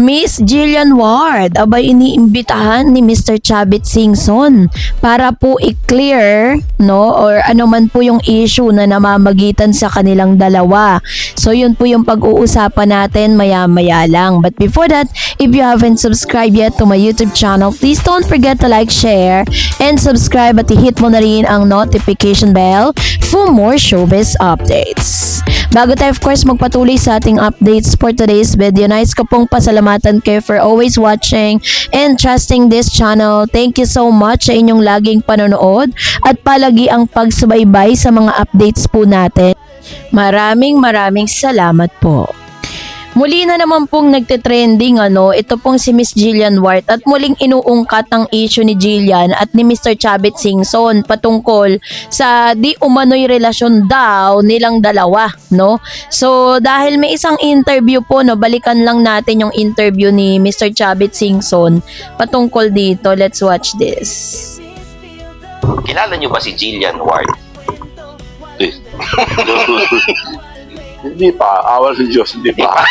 Miss Jillian Ward, abay iniimbitahan ni Mr. Chavit Singson para po i-clear, no, or ano man po yung issue na namamagitan sa kanilang dalawa. So yun po yung pag-uusapan natin maya-maya lang. But before that, if you haven't subscribed yet to my YouTube channel, please don't forget to like, share, and subscribe at i-hit mo na rin ang notification bell for more showbiz updates. Bago tayo of course magpatuloy sa ating updates for today's video, nais ko pong pasalamatan kayo for always watching and trusting this channel. Thank you so much sa inyong laging panonood at palagi ang pagsubaybay sa mga updates po natin. Maraming salamat po. Muli na naman pong nagte-trending ito pong si Miss Jillian Ward at muling inuungkat ang issue ni Jillian at ni Mr. Chavit Singson patungkol sa di umano'y relasyon daw nilang dalawa, no? So dahil may isang interview po, balikan lang natin yung interview ni Mr. Chavit Singson patungkol dito. Let's watch this. Kilala niyo ba si Jillian Ward? Hindi pa. Awal ng Diyos, hindi pa.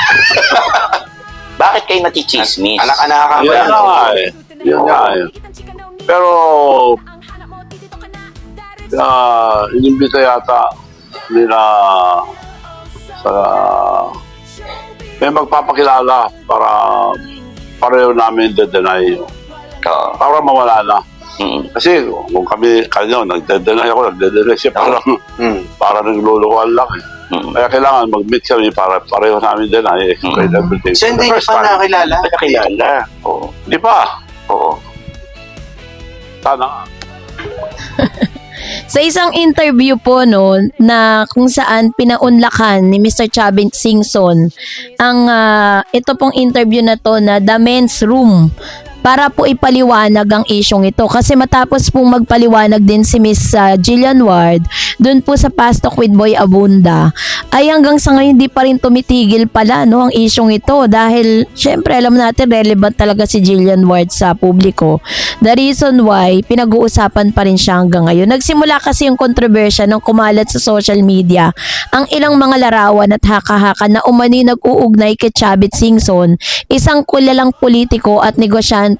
Bakit kayo natichismis? Anak-anak Yun nga eh. Yun nga eh. Pero, inimbita yata nila sa may magpapakilala para pareho namin de-deny. Para mawala na. Kasi kung kami, kanyo, nagde-deny ako, nagde-deny siya, parang naglulukuhan lang eh. Kaya kailangan mag-meet kami para pareho namin din ay explain everything. So hindi niyo pa nakakilala? Nakakilala. Oo. Di ba? Oo. Sana. Sa isang interview po na kung saan pinaunlakan ni Mr. Chavit Singson ang ito pong interview na to na The Men's Room para po ipaliwanag ang isyong ito. Kasi matapos pong magpaliwanag din si Miss Jillian Ward dun po sa Fast Talk with Boy Abunda, ay hanggang sa ngayon hindi pa rin tumitigil pala ang isyong ito dahil syempre alam natin relevant talaga si Jillian Ward sa publiko. The reason why pinag-uusapan pa rin siya hanggang ngayon. Nagsimula kasi yung kontrobersya ng kumalat sa social media ang ilang mga larawan at haka-haka na umani nag-uugnay kay Chavit Singson, isang kilalang politiko at negosyante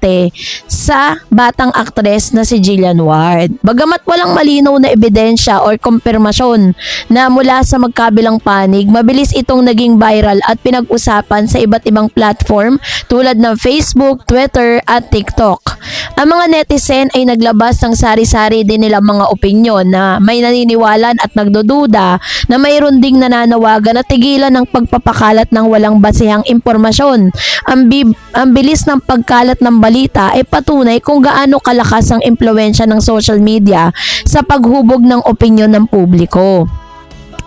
sa batang aktres na si Jillian Ward. Bagamat walang malinaw na ebidensya or kumpirmasyon na mula sa magkabilang panig, mabilis itong naging viral at pinag-usapan sa iba't ibang platform tulad ng Facebook, Twitter at TikTok. Ang mga netizen ay naglabas ng sari-sari din nilang mga opinyon na may naniniwalan at nagdududa na mayroon ding nananawagan na tigilan ng pagpapakalat ng walang basehang impormasyon. Ang bilis ng pagkalat ng balita ay patunay kung gaano kalakas ang impluwensya ng social media sa paghubog ng opinyon ng publiko.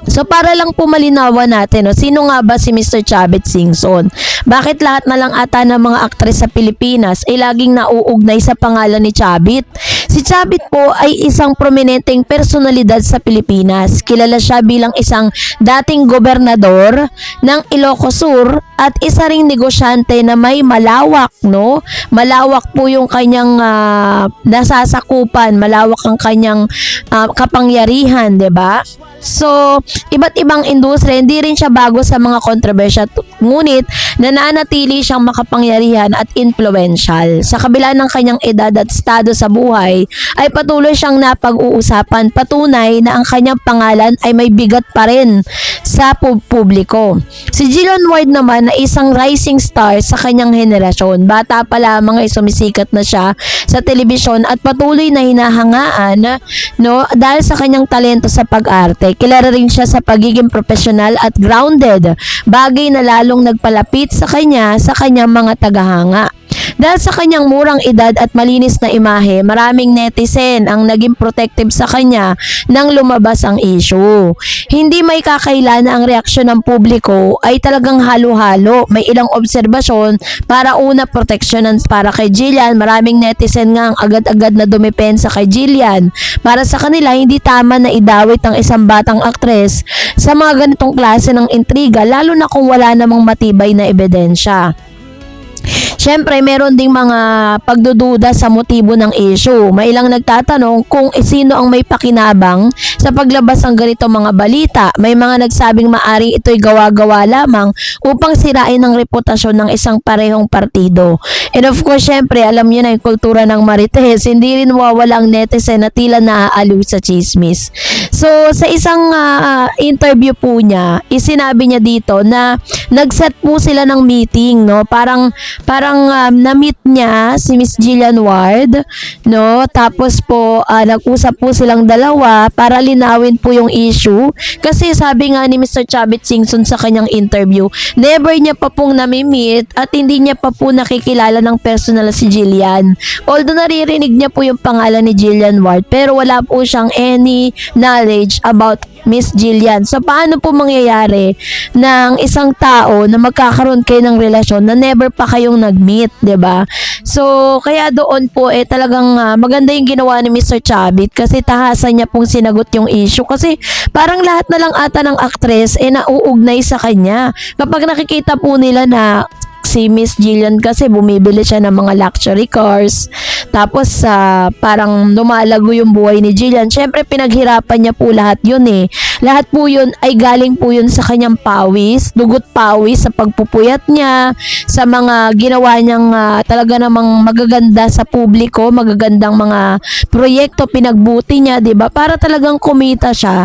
So para lang po malinawan natin, sino nga ba si Mr. Chavit Singson? Bakit lahat na lang ata ng mga aktres sa Pilipinas ay laging nauugnay sa pangalan ni Chavit? Si Chavit po ay isang prominenteng personalidad sa Pilipinas. Kilala siya bilang isang dating gobernador ng Ilocos Sur at isa ring negosyante na may malawak, Malawak po yung kanyang nasasakupan, malawak ang kanyang kapangyarihan, 'di ba? So, iba't ibang industriya, hindi rin siya bago sa mga kontrobersya, ngunit nananatili siyang makapangyarihan at influential. Sa kabila ng kanyang edad at estado sa buhay, ay patuloy siyang napag-uusapan, patunay na ang kanyang pangalan ay may bigat pa rin sa publiko. Si Jillian Ward naman ay isang rising star sa kanyang henerasyon. Bata pa lamang ay sumisikat na siya sa telebisyon at patuloy na hinahangaan dahil sa kanyang talento sa pag-arte. Kilala rin siya sa pagiging professional at grounded, bagay na lalong nagpalapit sa kanyang mga tagahanga. Dahil sa kanyang murang edad at malinis na imahe, maraming netizen ang naging protective sa kanya nang lumabas ang issue. Hindi may kakaila na ang reaksyon ng publiko ay talagang halo-halo. May ilang obserbasyon para una proteksyonan para kay Jillian. Maraming netizen nga ang agad-agad na dumepensa kay Jillian. Para sa kanila, hindi tama na idawit ang isang batang aktres sa mga ganitong klase ng intriga, lalo na kung wala namang matibay na ebidensya. Syempre, meron ding mga pagdududa sa motibo ng issue. May ilang nagtatanong kung sino ang may pakinabang sa paglabas ng ganito mga balita. May mga nagsabing maaring ito'y gawa-gawa lamang upang sirain ang reputasyon ng isang parehong partido. And of course, syempre, alam niyo na yung kultura ng Marites, hindi rin mawawala ang netizen na tila naaaliw sa chismis. So, sa isang interview po niya, isinabi niya dito na nag-set po sila ng meeting, no? Parang na-meet niya si Miss Jillian Ward, no? Tapos po, nag-usap po silang dalawa para linawin po yung issue. Kasi sabi nga ni Mr. Chavit Singson sa kanyang interview, never niya pa pong nami-meet at hindi niya pa po nakikilala ng personal si Jillian. Although naririnig niya po yung pangalan ni Jillian Ward, pero wala po siyang any knowledge about Miss Jillian. So, paano po mangyayari ng isang tao na magkakaroon kayo ng relasyon na never pa kayong nag-meet, 'di ba? So, kaya doon po talagang maganda yung ginawa ni Mr. Chavit kasi tahasan niya pong sinagot yung issue kasi parang lahat na lang ata ng actress nauugnay sa kanya. Kapag nakikita po nila na si Miss Jillian kasi bumibili siya ng mga luxury cars. Tapos parang lumalago yung buhay ni Jillian. Syempre pinaghirapan niya po lahat yun eh. Lahat po yun ay galing po yun sa kanyang pawis, dugot pawis sa pagpupuyat niya, sa mga ginawa niyang talaga namang magaganda sa publiko, magagandang mga proyekto pinagbuti niya, 'di ba? Para talagang kumita siya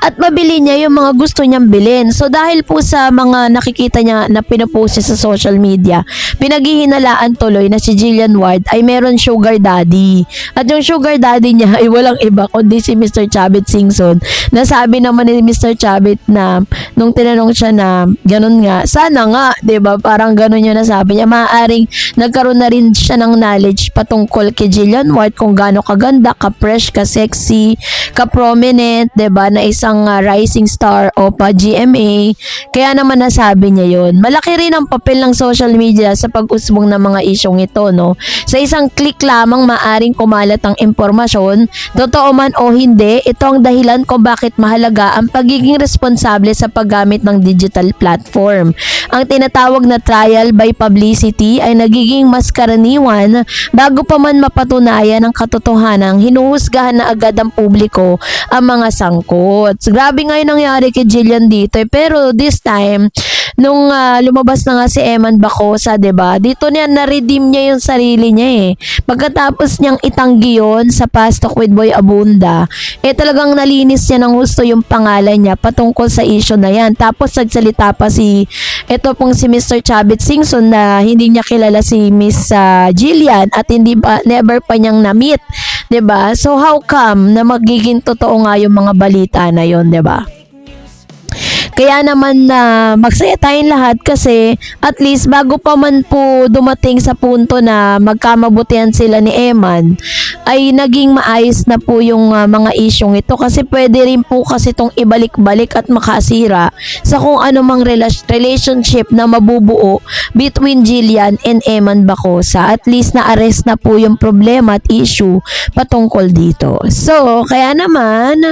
at mabili niya yung mga gusto niyang bilhin. So dahil po sa mga nakikita niya na pinopost niya sa social media, pinaghihinalaan tuloy na si Jillian Ward ay meron sugar daddy. At yung sugar daddy niya ay walang iba kundi si Mr. Chavit Singson. Nasabi naman ni Mr. Chavit na nung tinanong siya na ganun nga, sana nga, 'di ba? Parang ganun yung nasabi niya. Maaaring nagkaroon na rin siya ng knowledge patungkol kay Jillian Ward kung gaano kaganda, ka-fresh, ka-sexy, ka-prominent, 'di ba? Na isang rising star o pa GMA. Kaya naman nasabi niya yun. Malaki rin ang papel ng social media sa pag-usbong ng mga isyong ito, no? Sa isang click lamang maaring kumalat ang impormasyon, totoo man o hindi, ito ang dahilan kung bakit mahalaga ang pagiging responsable sa paggamit ng digital platform. Ang tinatawag na trial by publicity ay nagiging mas karaniwan bago pa man mapatunayan ang katotohanan, hinuhusgahan na agad ang publiko ang mga sangkot. Grabe nga yung nangyari kay Jillian dito pero this time nung lumabas na nga si Eman Bacosa, 'di ba? Dito niya na-redeem niya yung sarili niya eh. Pagkatapos niyang itanggi yun sa Past Talk with Boy Abunda, talagang nalinis niya ng husto yung pangalan niya patungkol sa issue na yan. Tapos nagsalita pa ito pong si Mr. Chavit Singson na hindi niya kilala si Miss Jillian at never pa niyang na-meet, 'di ba? So how come na magiging totoo nga yung mga balita na yon, 'di ba? Kaya naman na magsaya tayong lahat kasi at least bago pa man po dumating sa punto na magkamabutihan sila ni Eman ay naging maayos na po yung mga isyong ito kasi pwede rin po kasi itong ibalik-balik at makasira sa kung anumang relationship na mabubuo between Jillian and Eman Bacosa. At least na-arrest na po yung problema at issue patungkol dito. So, kaya naman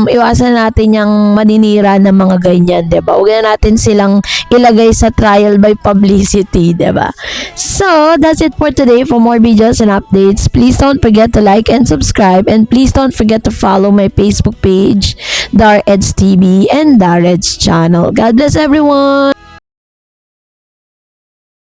iwasan natin yung maninira ng mga ganyan, 'di ba? Huwag na natin silang ilagay sa trial by publicity, 'di ba? So, that's it for today. For more videos and updates, please don't forget to like and subscribe, and please don't forget to follow my Facebook page, Dar Eds TV and Dar Eds channel. God bless everyone.